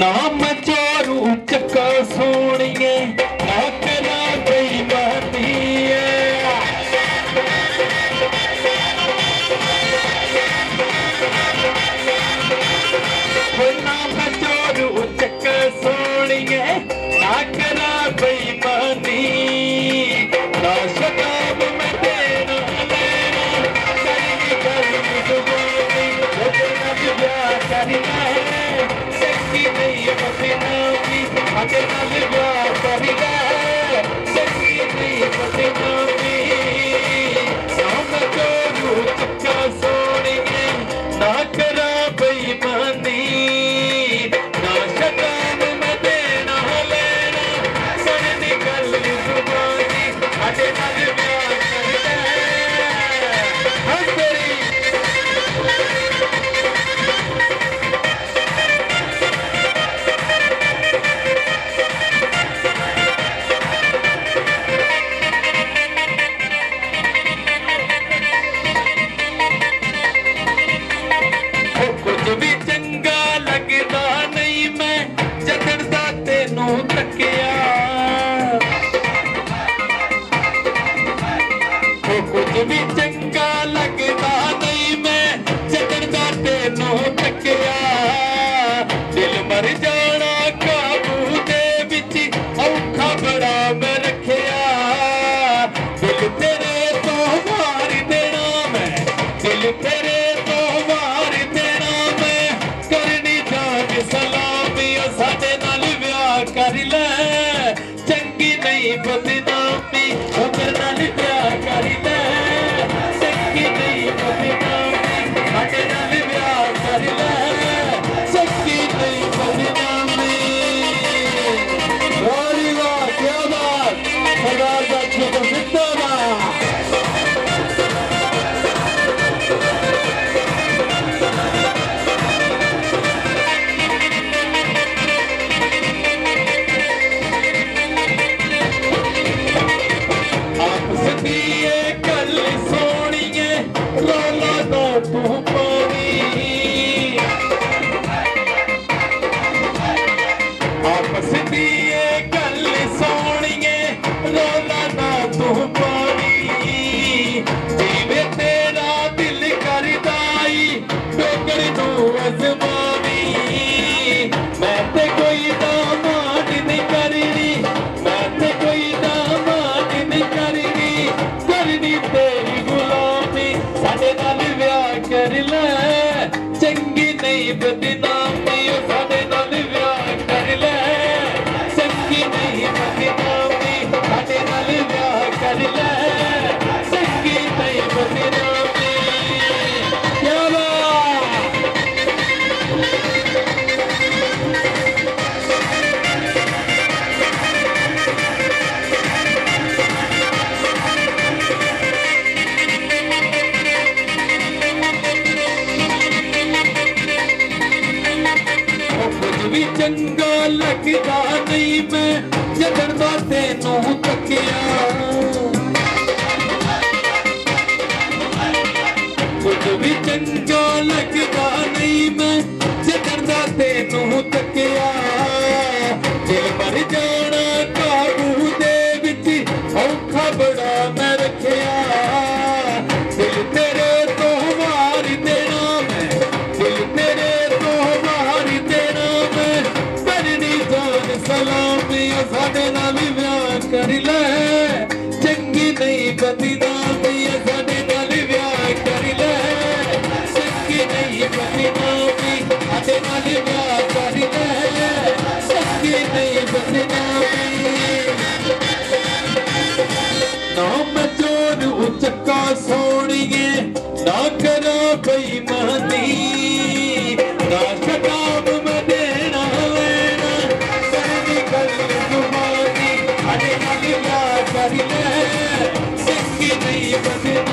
नाम चोरू चक्का सोनिए ना करा बेईमानी नाम चोरू चक्का सोनिए ना करा बेईमानी ना शराब में देना लेना कहीं कहीं जुबानी ना ब्याह करना है सच्ची नहीं बदनामी आगे नाल ब्याह करना है सच्ची नहीं बदनामी नाम चोरू चक्का सोनिए ना करा बेईमानी ना शराब में देना लेना सर निकल जुबानी आगे नाल ब्याह करना है हंस तेरी कुछ भी चंगा लगदा नहीं मैं जदड़दा तेनू तकिया कुछ भी चंगा लगदा नहीं मैं जदड़दा तेनू तकिया दिल मर जाना काबू दे विच औखा बड़ा मैं रखिया दिल तेरे तो मार देना मैं दिल तेरे तो मार देना मैं करनी जान सलामी साडे नाल ब्याह कर ले चंगी नहीं बदनामी ओकर नाल ब्याह कर ले चंगी नहीं बदनामी साडे नाल ब्याह कर ले चंगी नहीं बदनामी वारी वाह क्या बात सरदार बच्चों को जिंदाबाद आपस दी ये गल सोनिए रोला ना तू पानी आपस दी ये गल सोनिए रोला ना तू पानी जीवे तेरा दिल करदाई डोगर नू अजमानी मैं ते कोई दामाद नहीं करनी मैं ते कोई दामाद नहीं करनी करनी तेरी गुलामी साडे नाल ब्याह कर ले चंगी नहीं बदनामी साडे नाल ब्याह कर ले चंगी नहीं बदनामी साडे नाल ब्याह कर ले चंगी नहीं बदनामी क्या बात कुछ भी चंगा लगदा नहीं मैं जदड़दा तेनू तकिया कुछ भी चंगा लगदा नहीं मैं जदड़दा तेनू तकिया दिल मर जाना काबू दे विच औखा बड़ा मैं रखिया दिल तेरे तो मार देना मैं दिल तेरे तो मार देना मैं करनी जान सलामी साडे नाल ब्याह कर ले चंगी नहीं बदनामी साडे नाल ब्याह कर ले चंगी नहीं बदनामी साडे नाल ब्याह कर ले चंगी नहीं बदनामी नाम चोरू चक्का सोनिए ना करा बेईमानी ना शराब में देना लेना सर निकल जुबानी आगे नाल ब्याह कर ले चंगी नहीं बदनामी